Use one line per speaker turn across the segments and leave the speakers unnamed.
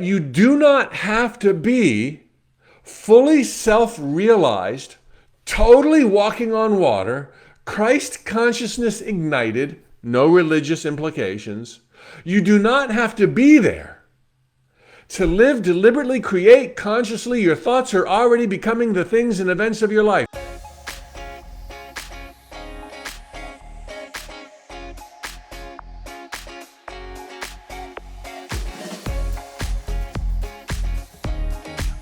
You do not have to be fully self-realized, totally walking on water, Christ consciousness ignited, no religious implications. You do not have to be there to live, deliberately create consciously. Your thoughts are already becoming the things and events of your life.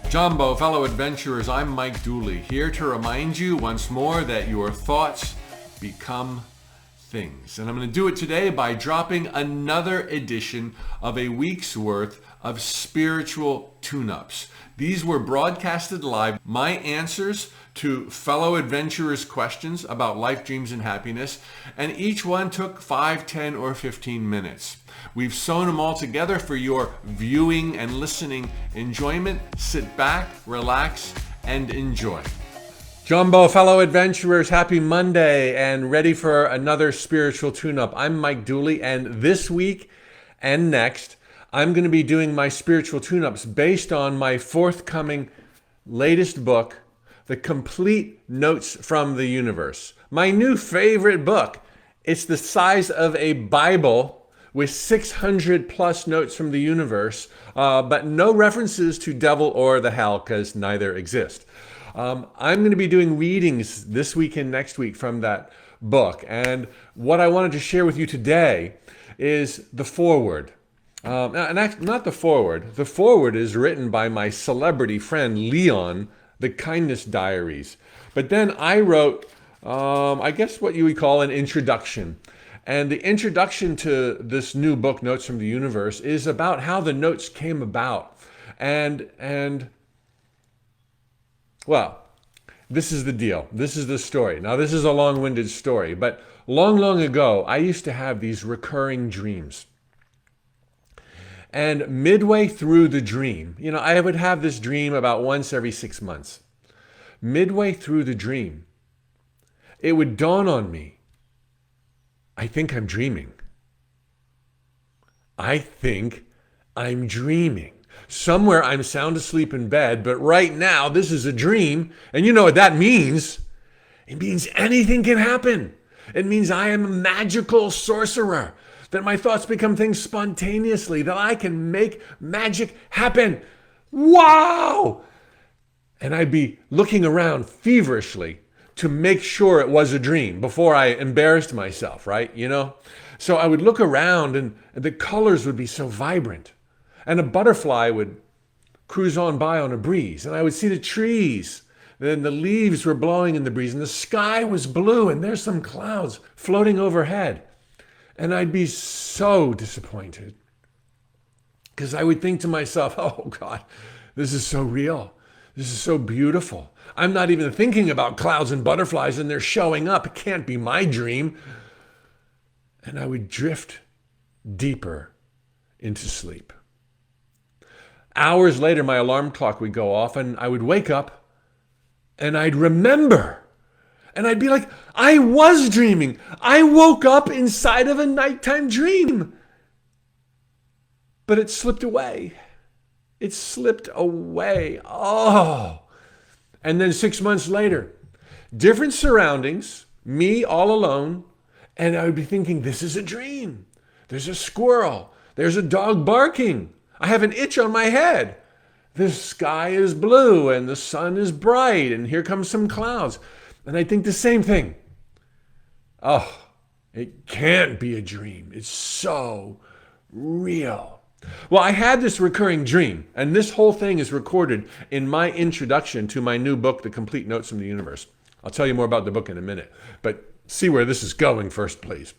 Jumbo, fellow adventurers, I'm Mike Dooley, here to remind you once more that your thoughts become things. And I'm going to do it today by dropping another edition of a week's worth of spiritual tune-ups. These were broadcasted live, my answers to fellow adventurers' questions about life, dreams, and happiness, and each one took 5, 10, or 15 minutes. We've sewn them all together for your viewing and listening enjoyment. Sit back, relax, and enjoy. Jumbo, fellow adventurers, happy Monday and ready for another spiritual tune-up. I'm Mike Dooley, and this week and next, I'm going to be doing my spiritual tune-ups based on my forthcoming latest book, The Complete Notes from the Universe. My new favorite book. It's the size of a Bible with 600 plus notes from the universe, but no references to devil or the hell, because neither exist. I'm going to be doing readings this week and next week from that book. And what I wanted to share with you today is the foreword. Not the foreword. The foreword is written by my celebrity friend, Leon, The Kindness Diaries. But then I wrote, I guess what you would call an introduction. And the introduction to this new book, Notes from the Universe, is about how the notes came about. And well, this is the deal. This is the story. Now, this is a long-winded story, but long, long ago, I used to have these recurring dreams. And midway through the dream, I would have this dream about once every 6 months. Midway through the dream, it would dawn on me, I think I'm dreaming. I think I'm dreaming. Somewhere I'm sound asleep in bed, but right now this is a dream. And you know what that means? It means anything can happen. It means I am a magical sorcerer, that my thoughts become things spontaneously, that I can make magic happen. Wow! And I'd be looking around feverishly to make sure it was a dream before I embarrassed myself, right? So I would look around and the colors would be so vibrant. And a butterfly would cruise on by on a breeze. And I would see the trees. Then the leaves were blowing in the breeze. And the sky was blue. And there's some clouds floating overhead. And I'd be so disappointed. Because I would think to myself, oh God, this is so real. This is so beautiful. I'm not even thinking about clouds and butterflies and they're showing up. It can't be my dream. And I would drift deeper into sleep. Hours later, my alarm clock would go off and I would wake up and I'd remember. And I'd be like, I was dreaming. I woke up inside of a nighttime dream. But it slipped away. It slipped away. Oh. And then 6 months later, different surroundings, me all alone, and I would be thinking, this is a dream. There's a squirrel. There's a dog barking. I have an itch on my head. The sky is blue and the sun is bright and here comes some clouds. And I think the same thing. Oh, it can't be a dream. It's so real. Well, I had this recurring dream, and this whole thing is recorded in my introduction to my new book, The Complete Notes from the Universe. I'll tell you more about the book in a minute, but see where this is going first, please.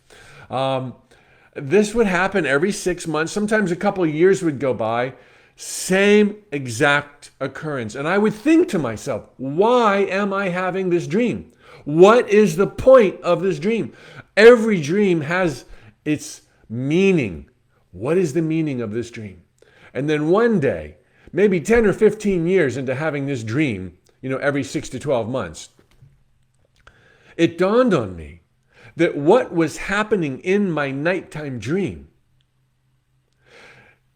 This would happen every 6 months. Sometimes a couple of years would go by. Same exact occurrence. And I would think to myself, why am I having this dream? What is the point of this dream? Every dream has its meaning. What is the meaning of this dream? And then one day, maybe 10 or 15 years into having this dream, every 6 to 12 months, it dawned on me that what was happening in my nighttime dream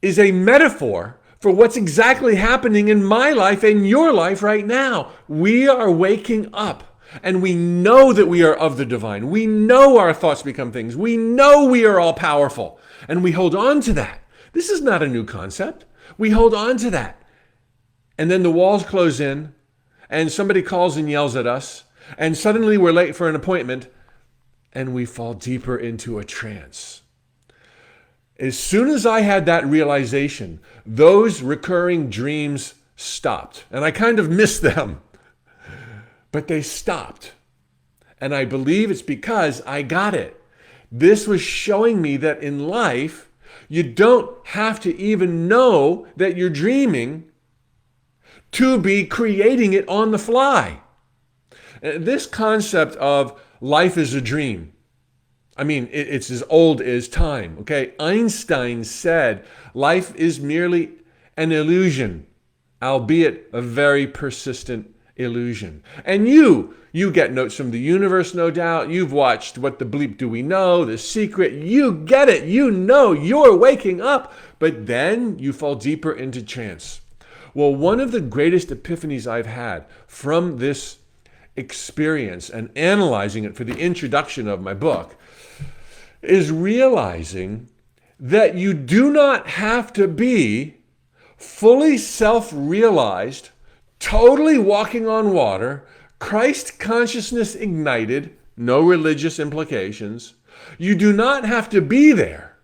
is a metaphor for what's exactly happening in my life and your life right now. We are waking up. And we know that we are of the divine. We know our thoughts become things. We know we are all powerful. And we hold on to that. This is not a new concept. We hold on to that. And then the walls close in, and somebody calls and yells at us, and suddenly we're late for an appointment, and we fall deeper into a trance. As soon as I had that realization, those recurring dreams stopped. And I kind of missed them. But they stopped. And I believe it's because I got it. This was showing me that in life, you don't have to even know that you're dreaming to be creating it on the fly. This concept of life is a dream, I mean, it's as old as time, okay? Einstein said life is merely an illusion, albeit a very persistent illusion. And you get notes from the universe, no doubt. You've watched What the Bleep Do We Know, The Secret. You get it. You know you're waking up, but then you fall deeper into trance. Well, one of the greatest epiphanies I've had from this experience and analyzing it for the introduction of my book is realizing that you do not have to be fully self-realized, totally walking on water, Christ consciousness ignited, no religious implications. You do not have to be there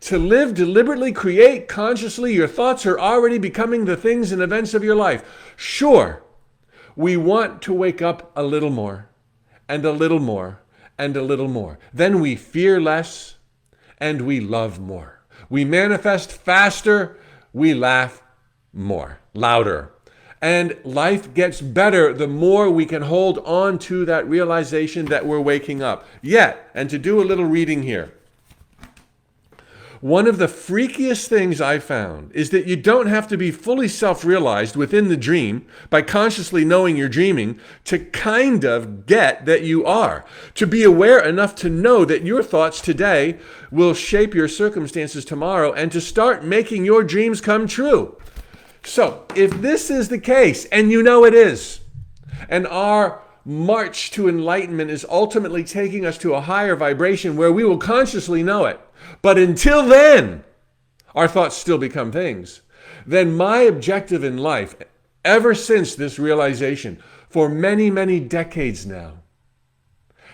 to live, deliberately create consciously. Your thoughts are already becoming the things and events of your life. Sure, we want to wake up a little more and a little more and a little more. Then we fear less and we love more. We manifest faster, we laugh more, louder. And life gets better the more we can hold on to that realization that we're waking up. Yet, and to do a little reading here, one of the freakiest things I found is that you don't have to be fully self-realized within the dream by consciously knowing you're dreaming to kind of get that you are. To be aware enough to know that your thoughts today will shape your circumstances tomorrow and to start making your dreams come true. So, if this is the case, and you know it is, and our march to enlightenment is ultimately taking us to a higher vibration where we will consciously know it, but until then, our thoughts still become things, then my objective in life, ever since this realization, for many, many decades now,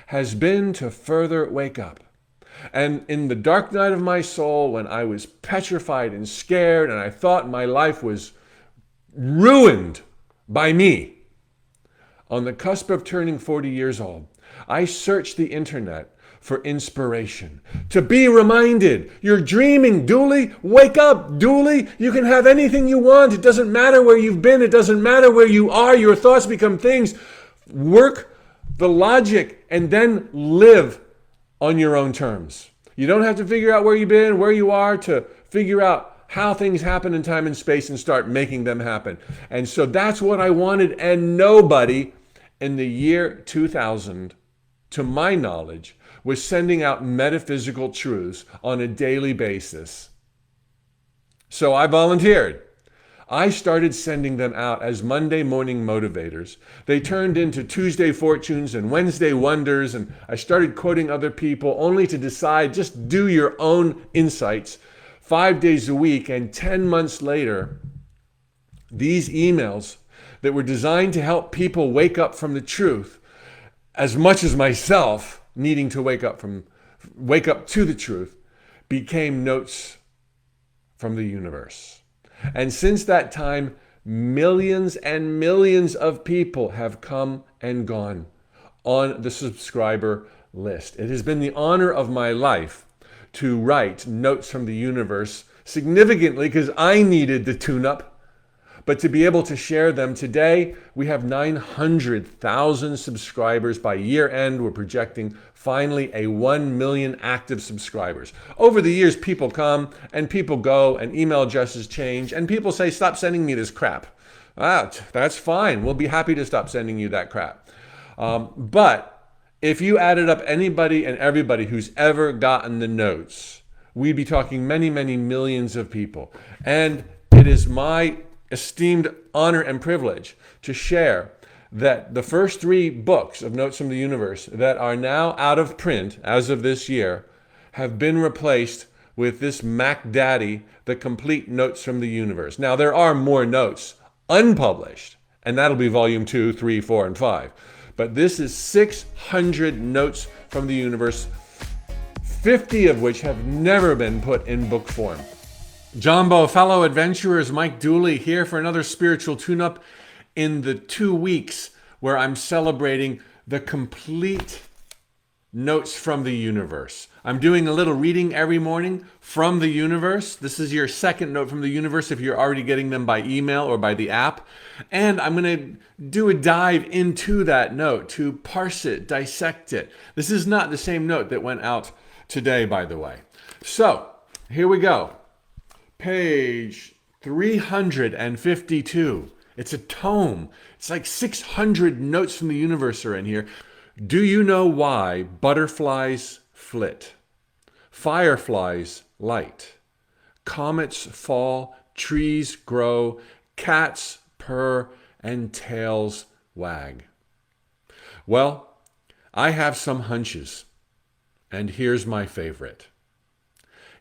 has been to further wake up. And in the dark night of my soul, when I was petrified and scared, and I thought my life was ruined by me, on the cusp of turning 40 years old, I searched the internet for inspiration, to be reminded, you're dreaming, Dooley. Wake up, Dooley. You can have anything you want. It doesn't matter where you've been. It doesn't matter where you are. Your thoughts become things. Work the logic and then live on your own terms. You don't have to figure out where you've been, where you are, to figure out how things happen in time and space and start making them happen. And so that's what I wanted. And nobody in the year 2000, to my knowledge, was sending out metaphysical truths on a daily basis. So I volunteered. I started sending them out as Monday morning motivators. They turned into Tuesday fortunes and Wednesday wonders, and I started quoting other people only to decide, just do your own insights 5 days a week. And 10 months later, these emails that were designed to help people wake up from the truth, as much as myself needing to wake up to the truth, became notes from the universe. And since that time, millions and millions of people have come and gone on the subscriber list. It has been the honor of my life to write notes from the universe, significantly because I needed the tune-up, but to be able to share them. Today, we have 900,000 subscribers. By year end, we're projecting finally a 1 million active subscribers. Over the years, people come and people go and email addresses change and people say, stop sending me this crap. That's fine. We'll be happy to stop sending you that crap. But if you added up anybody and everybody who's ever gotten the notes, we'd be talking many, many millions of people. And it it is my esteemed honor and privilege to share that the first 3 books of Notes from the Universe that are now out of print as of this year have been replaced with this Mac Daddy, the Complete Notes from the Universe. Now, there are more notes unpublished, and that'll be volume 2, 3, 4, and 5. But this is 600 notes from the universe, 50 of which have never been put in book form. Jumbo, fellow adventurers, Mike Dooley here for another spiritual tune-up in the 2 weeks where I'm celebrating the complete notes from the universe. I'm doing a little reading every morning from the universe. This is your second note from the universe if you're already getting them by email or by the app. And I'm going to do a dive into that note to parse it, dissect it. This is not the same note that went out today, by the way. So, here we go. Page 352. It's a tome. It's like 600 notes from the universe are in here. Do you know why butterflies flit? Fireflies light. Comets fall, trees grow, cats purr, and tails wag. Well, I have some hunches, and here's my favorite.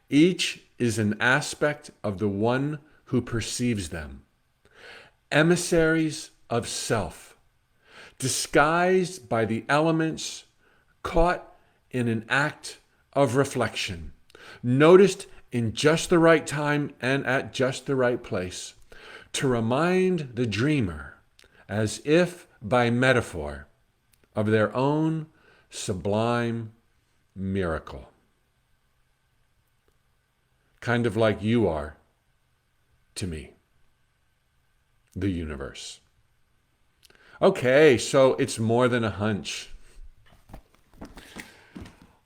Each is an aspect of the one who perceives them. Emissaries of self, disguised by the elements, caught in an act of reflection, noticed in just the right time and at just the right place, to remind the dreamer, as if by metaphor, of their own sublime miracle. Kind of like you are to me, the universe. Okay, so it's more than a hunch.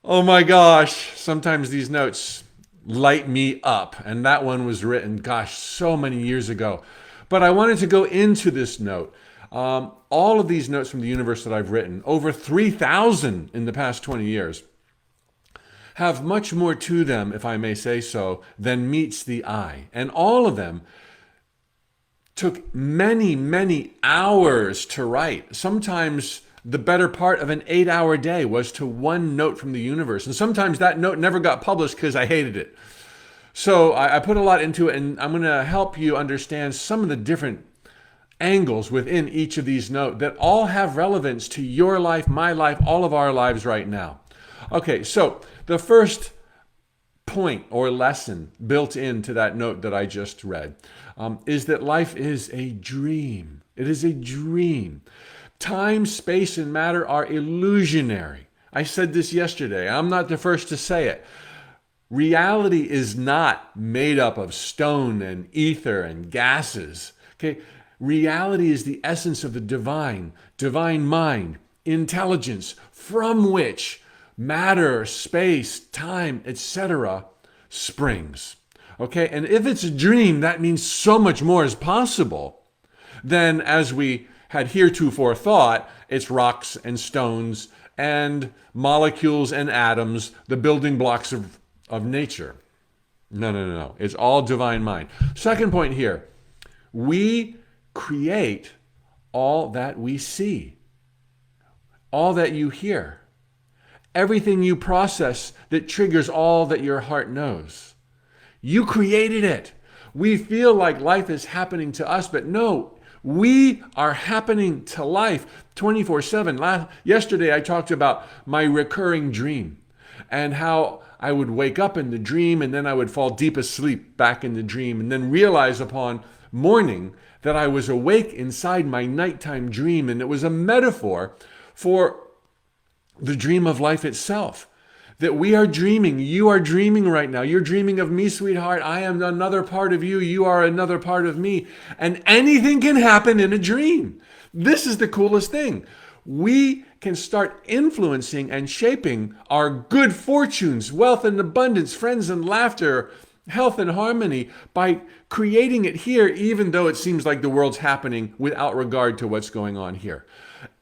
Oh my gosh, sometimes these notes light me up, and that one was written, gosh, so many years ago. But I wanted to go into this note. All of these notes from the universe that I've written, over 3,000 in the past 20 years, have much more to them, if I may say so, than meets the eye. And all of them took many, many hours to write. Sometimes the better part of an 8-hour day was to one note from the universe. And sometimes that note never got published because I hated it. So I put a lot into it, and I'm going to help you understand some of the different angles within each of these notes that all have relevance to your life, my life, all of our lives right now. Okay, so the first point or lesson built into that note that I just read is that life is a dream. It is a dream. Time, space, and matter are illusionary. I said this yesterday. I'm not the first to say it. Reality is not made up of stone and ether and gases. Okay? Reality is the essence of the divine mind, intelligence, from which matter, space, time, etc. springs. Okay? And if it's a dream, that means so much more is possible than as we had heretofore thought, it's rocks and stones and molecules and atoms, the building blocks of nature. No. It's all divine mind. Second point here, we create all that we see, all that you hear, everything you process that triggers all that your heart knows. You created it. We feel like life is happening to us, but no, we are happening to life 24/7. Yesterday, I talked about my recurring dream and how I would wake up in the dream and then I would fall deep asleep back in the dream and then realize upon morning that I was awake inside my nighttime dream, and it was a metaphor for the dream of life itself. That we are dreaming. You are dreaming right now. You're dreaming of me, sweetheart. I am another part of you. You are another part of me. And anything can happen in a dream. This is the coolest thing. We can start influencing and shaping our good fortunes, wealth and abundance, friends and laughter, health and harmony by creating it here, even though it seems like the world's happening without regard to what's going on here.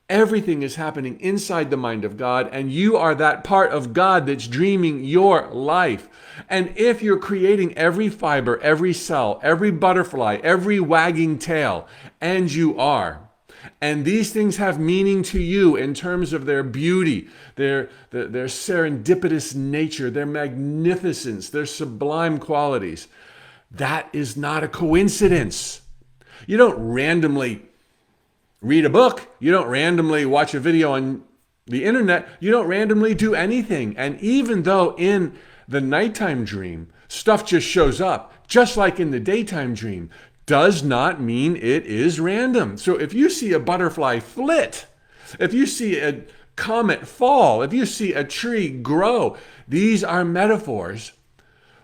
Everything is happening inside the mind of God, and you are that part of God that's dreaming your life. And if you're creating every fiber, every cell, every butterfly, every wagging tail, and you are, and these things have meaning to you in terms of their beauty, their serendipitous nature, their magnificence, their sublime qualities, that is not a coincidence. You don't randomly read a book. You don't randomly watch a video on the internet. You don't randomly do anything. And even though in the nighttime dream, stuff just shows up, just like in the daytime dream, does not mean it is random. So if you see a butterfly flit, if you see a comet fall, if you see a tree grow, these are metaphors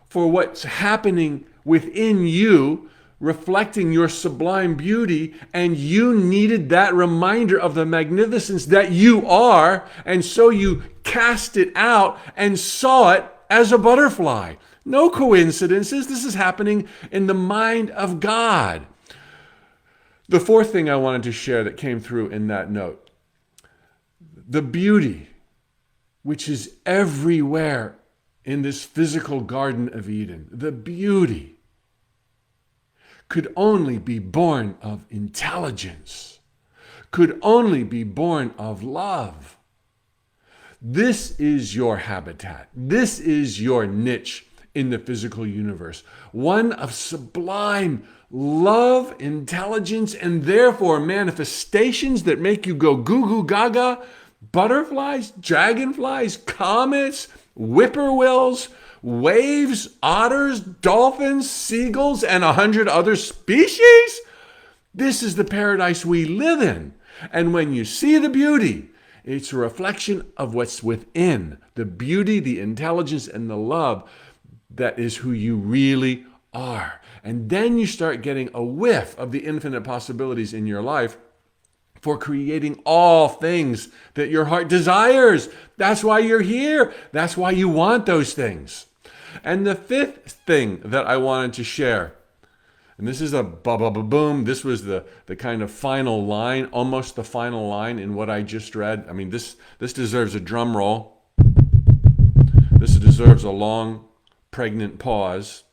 for what's happening within you, reflecting your sublime beauty, and you needed that reminder of the magnificence that you are, and so you cast it out and saw it as a butterfly. No coincidences. This is happening in the mind of God. The fourth thing I wanted to share that came through in that note, the beauty which is everywhere in this physical Garden of Eden, the beauty could only be born of intelligence, could only be born of love. This is your habitat. This is your niche in the physical universe. One of sublime love, intelligence, and therefore manifestations that make you go goo goo gaga. Butterflies, dragonflies, comets, whippoorwills, waves, otters, dolphins, seagulls, and 100 other species? This is the paradise we live in. And when you see the beauty, it's a reflection of what's within. The beauty, the intelligence, and the love that is who you really are. And then you start getting a whiff of the infinite possibilities in your life for creating all things that your heart desires. That's why you're here. That's why you want those things. And the fifth thing that I wanted to share, and this is a boom, this was the kind of final line, almost the final line in what I just read. I mean, this deserves a drum roll. This deserves a long, pregnant pause.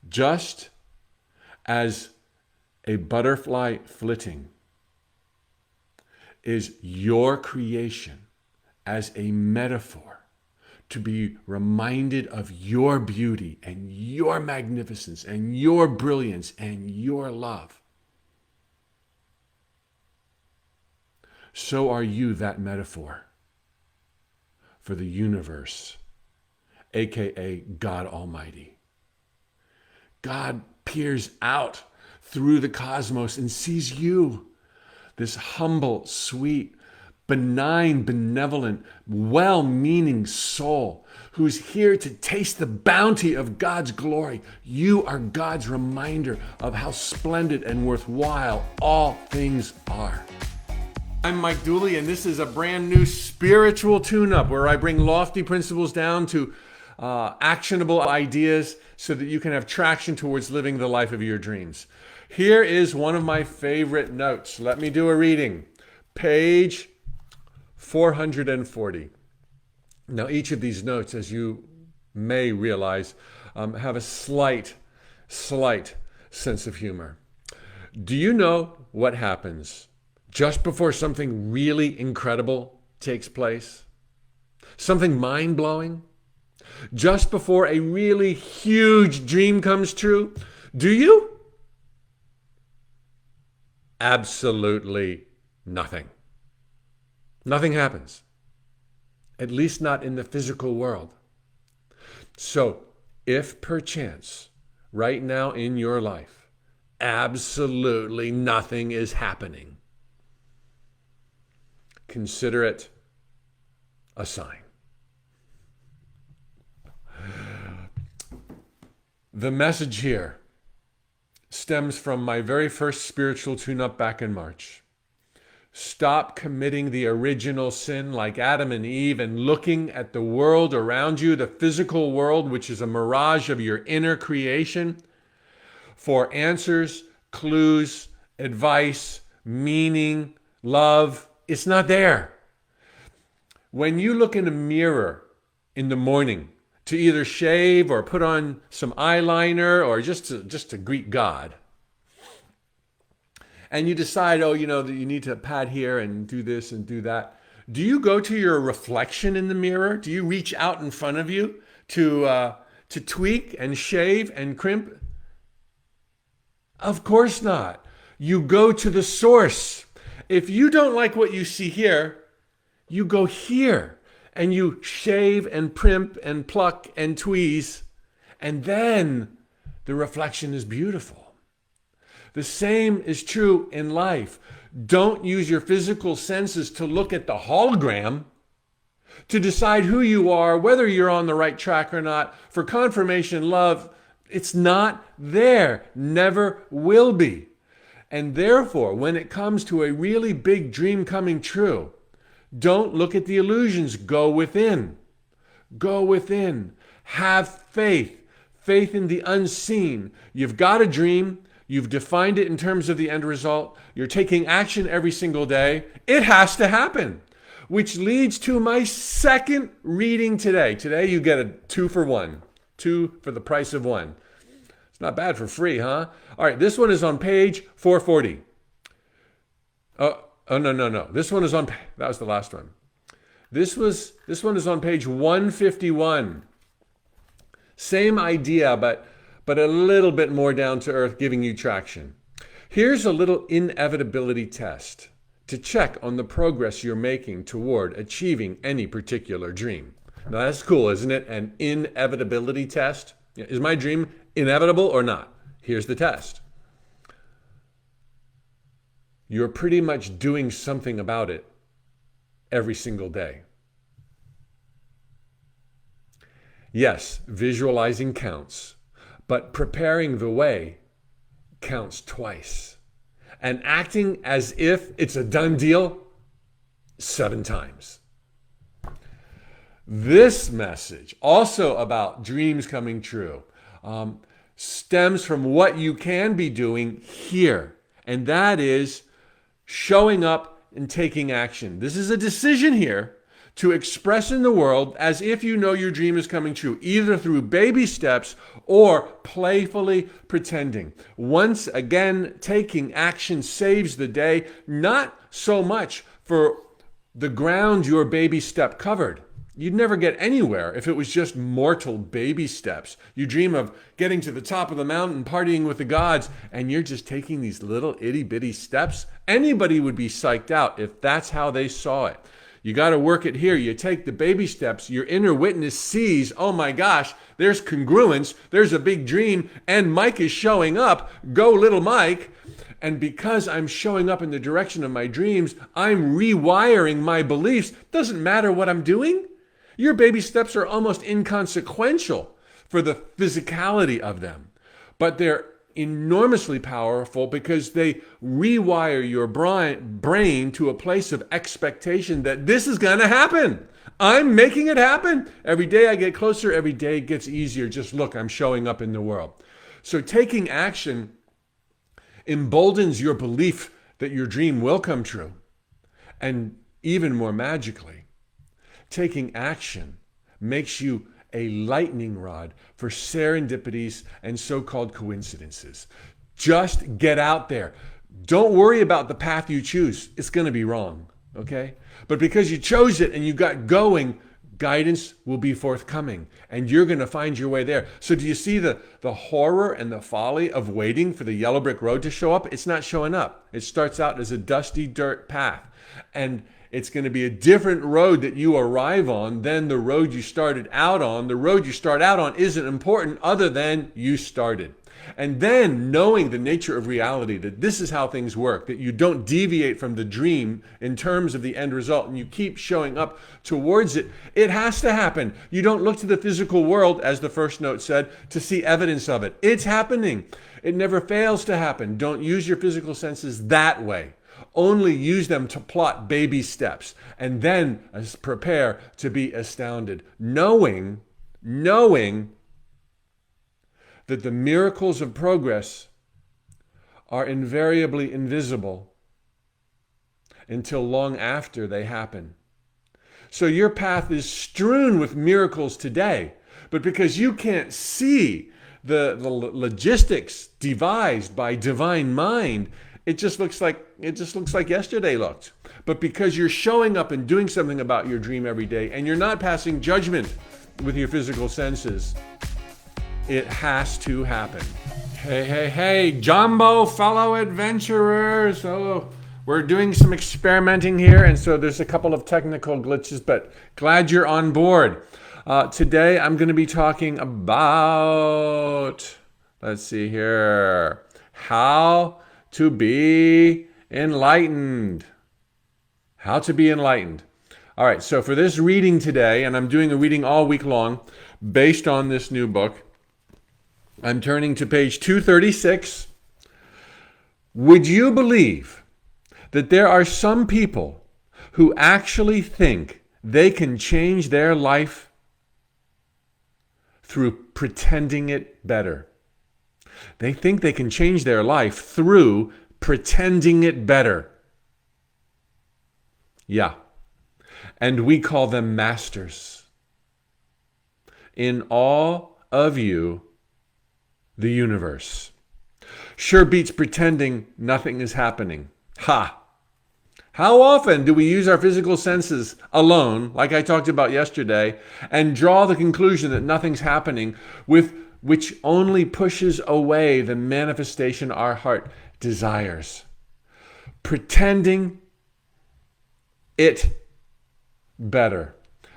Just as a butterfly flitting is your creation as a metaphor to be reminded of your beauty and your magnificence and your brilliance and your love, so are you that metaphor for the universe, aka God Almighty. God peers out through the cosmos and sees you, this humble, sweet, benign, benevolent, well-meaning soul who's here to taste the bounty of God's glory. You are God's reminder of how splendid and worthwhile all things are. I'm Mike Dooley, and this is a brand new spiritual tune-up where I bring lofty principles down to actionable ideas so that you can have traction towards living the life of your dreams. Here is one of my favorite notes. Let me do a reading. Page 440. Now, each of these notes, as you may realize, have a slight sense of humor. Do you know what happens just before something really incredible takes place? Something mind-blowing? Just before a really huge dream comes true? Do you? Absolutely nothing. Nothing happens. At least not in the physical world. So, if perchance, right now in your life, absolutely nothing is happening, consider it a sign. The message here stems from my very first spiritual tune-up back in March. Stop committing the original sin like Adam and Eve and looking at the world around you, the physical world, which is a mirage of your inner creation, for answers, clues, advice, meaning, love. It's not there. When you look in a mirror in the morning to either shave or put on some eyeliner or just to greet God, and you decide, that you need to pat here and do this and do that, do you go to your reflection in the mirror? Do you reach out in front of you to tweak and shave and crimp? Of course not. You go to the source. If you don't like what you see here, you go here and you shave and primp and pluck and tweeze, and then the reflection is beautiful. The same is true in life. Don't use your physical senses to look at the hologram to decide who you are, whether you're on the right track or not. For confirmation love, it's not there, never will be. And therefore, when it comes to a really big dream coming true, don't look at the illusions. Go within. Go within. Have faith. Faith in the unseen. You've got a dream. You've defined it in terms of the end result. You're taking action every single day. It has to happen. Which leads to my second reading today. Today you get a 2 for 1. 2 for the price of 1. It's not bad for free, huh? All right, this one is on page 440. Oh, no. This one is on, that was the last one. This one is on page 151. Same idea, but a little bit more down to earth, giving you traction. Here's a little inevitability test to check on the progress you're making toward achieving any particular dream. Now that's cool, isn't it? An inevitability test. Is my dream inevitable or not? Here's the test. You're pretty much doing something about it every single day. Yes, visualizing counts, but preparing the way counts twice. And acting as if it's a done deal 7 times. This message, also about dreams coming true, stems from what you can be doing here. And that is showing up and taking action. This is a decision here to express in the world as if you know your dream is coming true, either through baby steps or playfully pretending. Once again, taking action saves the day, not so much for the ground your baby step covered. You'd never get anywhere if it was just mortal baby steps. You dream of getting to the top of the mountain, partying with the gods, and you're just taking these little itty-bitty steps. Anybody would be psyched out if that's how they saw it. You got to work it here. You take the baby steps. Your inner witness sees, oh my gosh, there's congruence. There's a big dream, and Mike is showing up. Go, little Mike. And because I'm showing up in the direction of my dreams, I'm rewiring my beliefs. Doesn't matter what I'm doing. Your baby steps are almost inconsequential for the physicality of them, but they're enormously powerful because they rewire your brain to a place of expectation that this is going to happen. I'm making it happen. Every day I get closer, every day it gets easier. Just look, I'm showing up in the world. So taking action emboldens your belief that your dream will come true. And even more magically, taking action makes you a lightning rod for serendipities and so-called coincidences. Just get out there. Don't worry about the path you choose. It's going to be wrong, okay? But because you chose it and you got going, guidance will be forthcoming and you're going to find your way there. So do you see the horror and the folly of waiting for the yellow brick road to show up? It's not showing up. It starts out as a dusty dirt path. And it's going to be a different road that you arrive on than the road you started out on. The road you start out on isn't important other than you started. And then knowing the nature of reality, that this is how things work, that you don't deviate from the dream in terms of the end result and you keep showing up towards it, it has to happen. You don't look to the physical world, as the first note said, to see evidence of it. It's happening. It never fails to happen. Don't use your physical senses that way. Only use them to plot baby steps and then prepare to be astounded, knowing that the miracles of progress are invariably invisible until long after they happen. So your path is strewn with miracles today, but because you can't see the logistics devised by divine mind, it just looks like yesterday looked. But because you're showing up and doing something about your dream every day, and you're not passing judgment with your physical senses, it has to happen. Hey, Jumbo fellow adventurers. So we're doing some experimenting here, and so there's a couple of technical glitches, but glad you're on board. Today I'm going to be talking about, let's see here, how to be enlightened. How to be enlightened. All right, so for this reading today, and I'm doing a reading all week long based on this new book, I'm turning to page 236. Would you believe that there are some people who actually think they can change their life through pretending it better? They think they can change their life through pretending it better. Yeah. And we call them masters. In all of you, the universe. Sure beats pretending nothing is happening. Ha! How often do we use our physical senses alone, like I talked about yesterday, and draw the conclusion that nothing's happening, with which only pushes away the manifestation our heart desires? Pretending it better.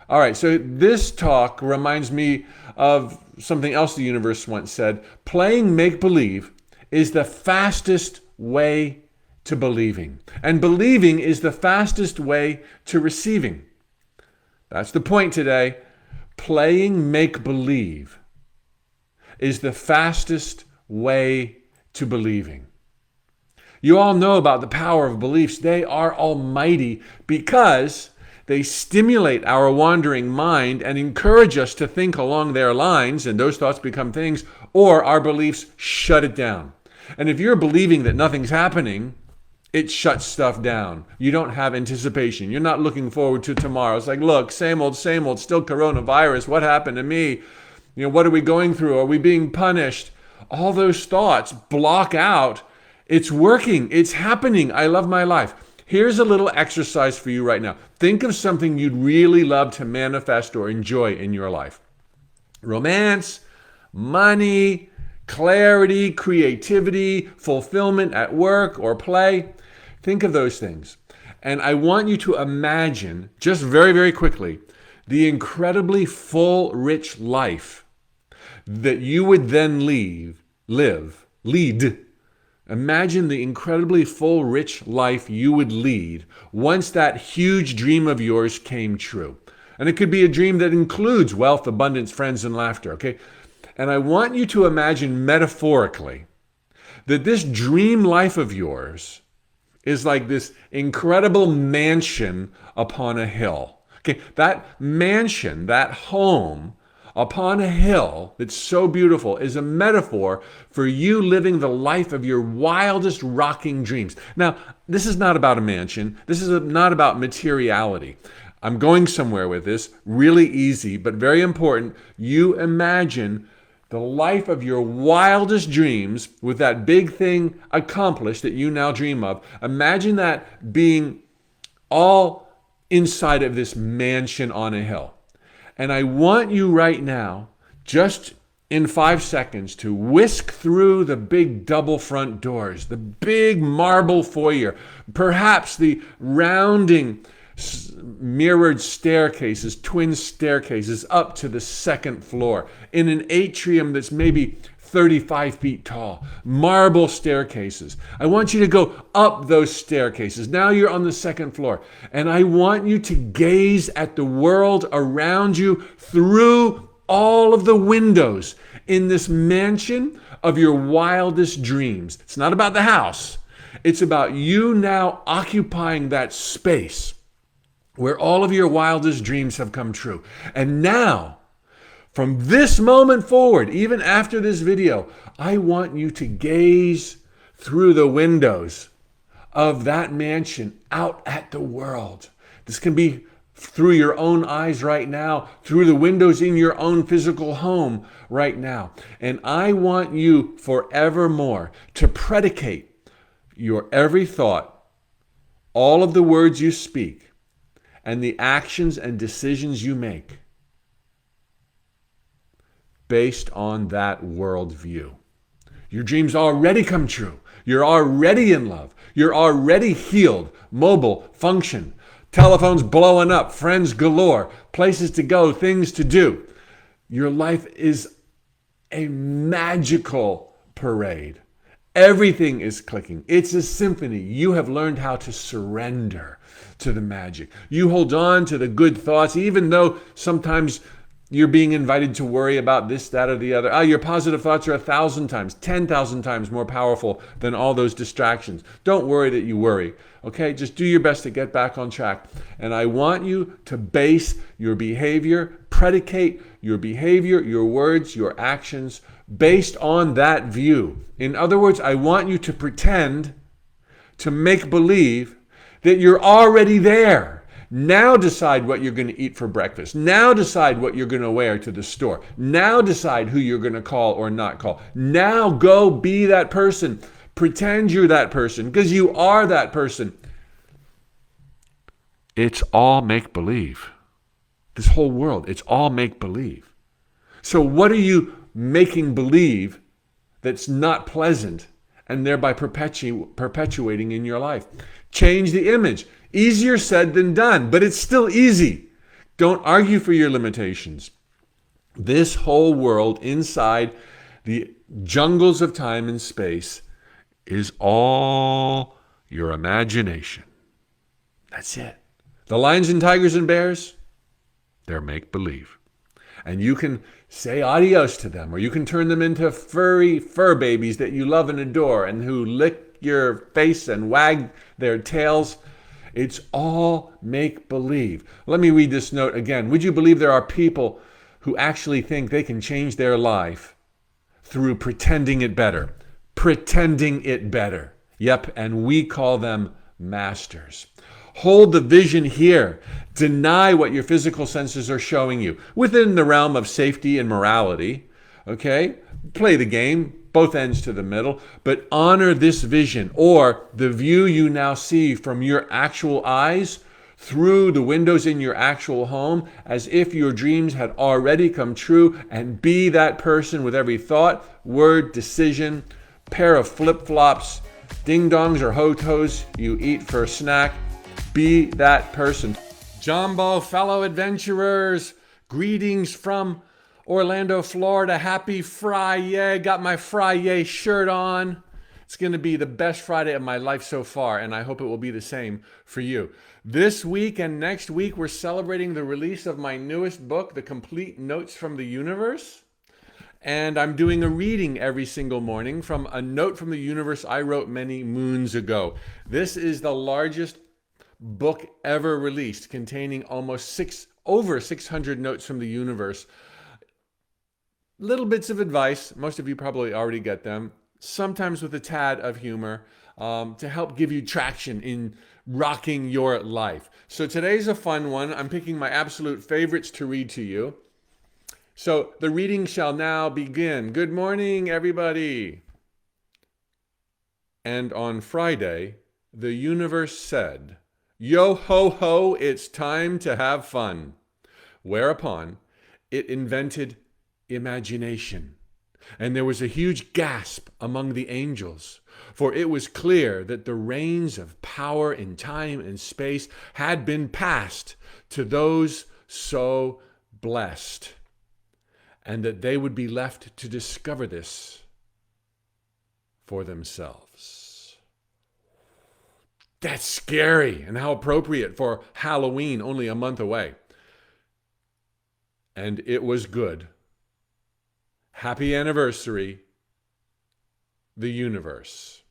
All right, so this talk reminds me of something else the universe once said. Playing make-believe is the fastest way to believing. And believing is the fastest way to receiving. That's the point today. Playing make-believe is the fastest way to believing. You all know about the power of beliefs. They are almighty because they stimulate our wandering mind and encourage us to think along their lines, and those thoughts become things, or our beliefs shut it down. And if you're believing that nothing's happening, it shuts stuff down. You don't have anticipation. You're not looking forward to tomorrow. It's like, look, same old, still coronavirus. What happened to me? What are we going through? Are we being punished? All those thoughts block out. It's working. It's happening. I love my life. Here's a little exercise for you right now. Think of something you'd really love to manifest or enjoy in your life. Romance, money, clarity, creativity, fulfillment at work or play. Think of those things. And I want you to imagine, just very, very quickly, the incredibly full, rich life that you would then lead. Imagine the incredibly full, rich life you would lead once that huge dream of yours came true. And it could be a dream that includes wealth, abundance, friends, and laughter, okay? And I want you to imagine metaphorically that this dream life of yours is like this incredible mansion upon a hill. Okay, that mansion, that home upon a hill that's so beautiful is a metaphor for you living the life of your wildest rocking dreams. Now, this is not about a mansion. This is not about materiality. I'm going somewhere with this, really easy, but very important. You imagine the life of your wildest dreams with that big thing accomplished that you now dream of. Imagine that being all inside of this mansion on a hill. And I want you right now, just in 5 seconds, to whisk through the big double front doors, the big marble foyer, perhaps the rounding mirrored staircases, twin staircases up to the second floor in an atrium that's maybe 35 feet tall, marble staircases. I want you to go up those staircases. Now you're on the second floor, and I want you to gaze at the world around you through all of the windows in this mansion of your wildest dreams. It's not about the house. It's about you now occupying that space where all of your wildest dreams have come true. And now, from this moment forward, even after this video, I want you to gaze through the windows of that mansion out at the world. This can be through your own eyes right now, through the windows in your own physical home right now. And I want you forevermore to predicate your every thought, all of the words you speak, and the actions and decisions you make based on that worldview. Your dreams already come true. You're already in love. You're already healed, mobile, function. Telephones blowing up, friends galore, places to go, things to do. Your life is a magical parade. Everything is clicking. It's a symphony. You have learned how to surrender to the magic. You hold on to the good thoughts, even though sometimes you're being invited to worry about this, that, or the other. Your positive thoughts are 1,000 times, 10,000 times more powerful than all those distractions. Don't worry that you worry. Okay, just do your best to get back on track. And I want you to base your behavior, predicate your behavior, your words, your actions based on that view. In other words, I want you to pretend, to make believe that you're already there. Now decide what you're going to eat for breakfast. Now decide what you're going to wear to the store. Now decide who you're going to call or not call. Now go be that person. Pretend you're that person because you are that person. It's all make-believe. This whole world, it's all make-believe. So what are you making believe that's not pleasant and thereby perpetuating in your life? Change the image. Easier said than done, but it's still easy. Don't argue for your limitations. This whole world inside the jungles of time and space is all your imagination. That's it. The lions and tigers and bears, they're make-believe. And you can say adios to them, or you can turn them into furry fur babies that you love and adore and who lick your face and wag their tails. It's all make-believe. Let me read this note again. Would you believe there are people who actually think they can change their life through pretending it better? Pretending it better. Yep, and we call them masters. Hold the vision here. Deny what your physical senses are showing you within the realm of safety and morality. Okay? Play the game, both ends to the middle, but honor this vision or the view you now see from your actual eyes through the windows in your actual home as if your dreams had already come true, and be that person with every thought, word, decision, pair of flip-flops, ding-dongs or ho-tos you eat for a snack. Be that person. Jumbo, fellow adventurers, greetings from Orlando, Florida. Happy Friday. Got my Friday shirt on. It's going to be the best Friday of my life so far, and I hope it will be the same for you. This week and next week, we're celebrating the release of my newest book, The Complete Notes from the Universe. And I'm doing a reading every single morning from a note from the universe I wrote many moons ago. This is the largest book ever released, containing over 600 notes from the universe. Little bits of advice. Most of you probably already get them. Sometimes with a tad of humor to help give you traction in rocking your life. So today's a fun one. I'm picking my absolute favorites to read to you. So the reading shall now begin. Good morning, everybody. And on Friday, the universe said, "Yo ho ho, it's time to have fun." Whereupon it invented imagination. And there was a huge gasp among the angels, for it was clear that the reins of power in time and space had been passed to those so blessed, and that they would be left to discover this for themselves. That's scary, and how appropriate for Halloween only a month away. And it was good. Happy anniversary, the universe.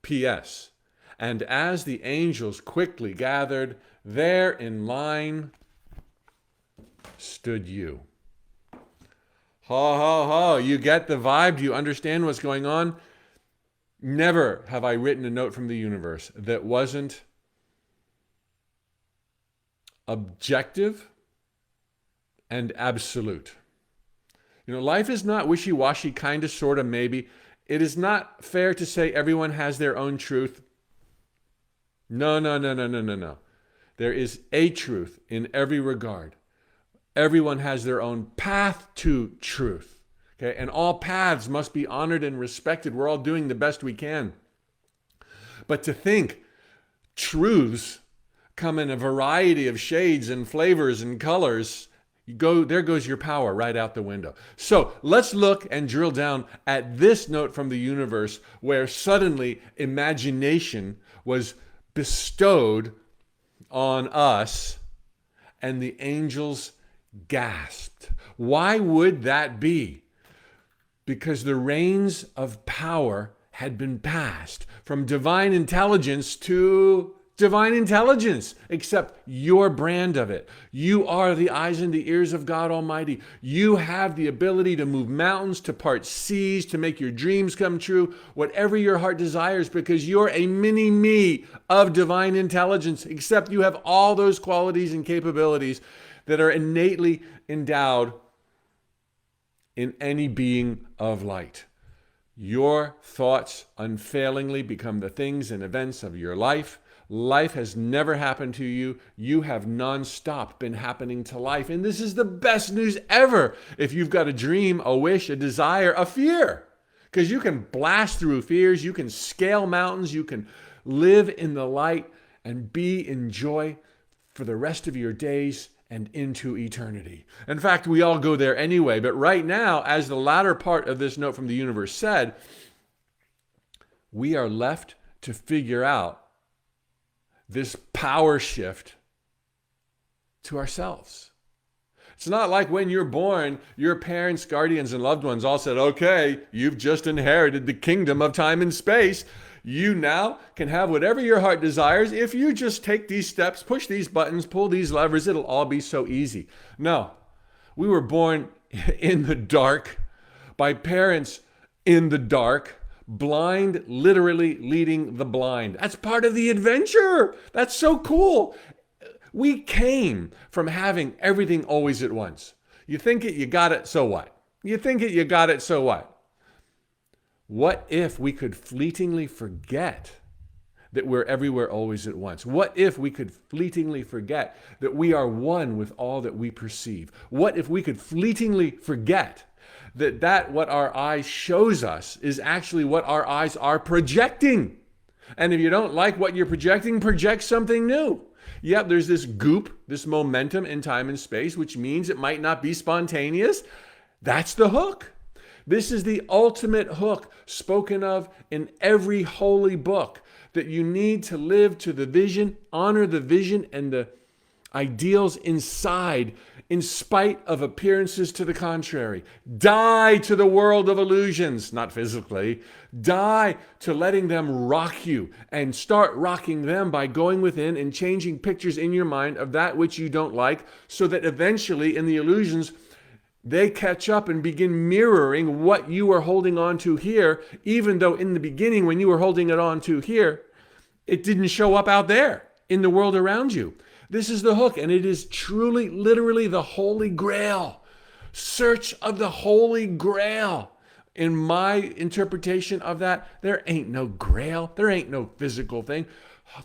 P.S. And as the angels quickly gathered, there in line stood you. Ho, ho, ho. You get the vibe? Do you understand what's going on? Never have I written a note from the universe that wasn't objective and absolute. Life is not wishy-washy, kind of, sort of, maybe. It is not fair to say everyone has their own truth. No, no, no, no, no, no, no. There is a truth in every regard. Everyone has their own path to truth. Okay? And all paths must be honored and respected. We're all doing the best we can. But to think truths come in a variety of shades and flavors and colors, there goes your power right out the window. So let's look and drill down at this note from the universe where suddenly imagination was bestowed on us and the angels gasped. Why would that be? Because the reins of power had been passed from divine intelligence to divine intelligence, except your brand of it. You are the eyes and the ears of God Almighty. You have the ability to move mountains, to part seas, to make your dreams come true, whatever your heart desires, because you're a mini-me of divine intelligence, except you have all those qualities and capabilities that are innately endowed in any being of light. Your thoughts unfailingly become the things and events of your life. Life has never happened to you. You have nonstop been happening to life. And this is the best news ever if you've got a dream, a wish, a desire, a fear. Because you can blast through fears. You can scale mountains. You can live in the light and be in joy for the rest of your days and into eternity. In fact, we all go there anyway. But right now, as the latter part of this note from the universe said, we are left to figure out this power shift to ourselves. It's not like when you're born, your parents, guardians, and loved ones all said, okay, you've just inherited the kingdom of time and space. You now can have whatever your heart desires. If you just take these steps, push these buttons, pull these levers, it'll all be so easy. No, we were born in the dark by parents in the dark, blind, literally leading the blind. That's part of the adventure. That's so cool. We came from having everything always at once. You think it, you got it, so what? You think it, you got it, so what? What if we could fleetingly forget that we're everywhere always at once? What if we could fleetingly forget that we are one with all that we perceive? What if we could fleetingly forget that what our eyes shows us is actually what our eyes are projecting? And if you don't like what you're projecting, project something new. Yep, there's this goop, this momentum in time and space, which means it might not be spontaneous. That's the hook. This is the ultimate hook spoken of in every holy book, that you need to live to the vision, honor the vision and the ideals inside, in spite of appearances to the contrary. Die to the world of illusions, not physically. Die to letting them rock you, and start rocking them by going within and changing pictures in your mind of that which you don't like, so that eventually in the illusions, they catch up and begin mirroring what you are holding on to here, even though in the beginning when you were holding it on to here, it didn't show up out there in the world around you. This is the hook, and it is truly, literally the Holy Grail. Search of the Holy Grail. In my interpretation of that, there ain't no grail. There ain't no physical thing.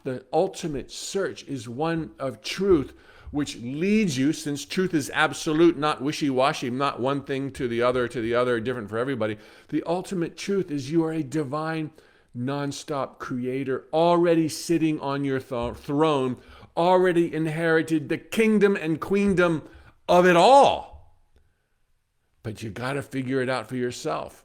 The ultimate search is one of truth, which leads you, since truth is absolute, not wishy-washy, not one thing to the other, different for everybody. The ultimate truth is you are a divine, nonstop creator, already sitting on your throne, already inherited the kingdom and queendom of it all. But you got to figure it out for yourself.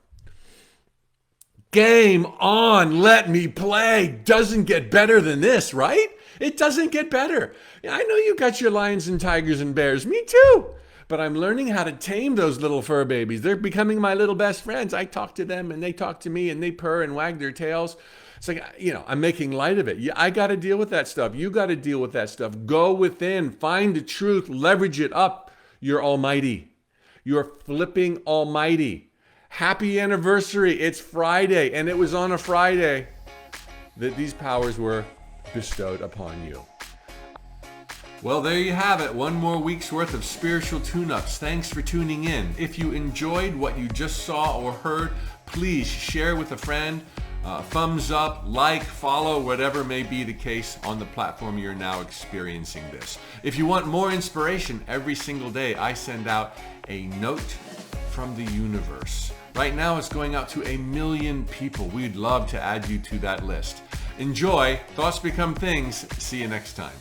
Game on, let me play. Doesn't get better than this, right? It doesn't get better. I know you got your lions and tigers and bears. Me too. But I'm learning how to tame those little fur babies. They're becoming my little best friends. I talk to them and they talk to me and they purr and wag their tails. It's like, I'm making light of it. Yeah, I got to deal with that stuff. You got to deal with that stuff. Go within, find the truth, leverage it up. You're almighty. You're flipping almighty. Happy anniversary. It's Friday, and it was on a Friday that these powers were bestowed upon you. Well, there you have it. One more week's worth of spiritual tune-ups. Thanks for tuning in. If you enjoyed what you just saw or heard, please share with a friend. Thumbs up, like, follow, whatever may be the case on the platform you're now experiencing this. If you want more inspiration, every single day I send out a note from the universe. Right now it's going out to 1 million people. We'd love to add you to that list. Enjoy. Thoughts become things. See you next time.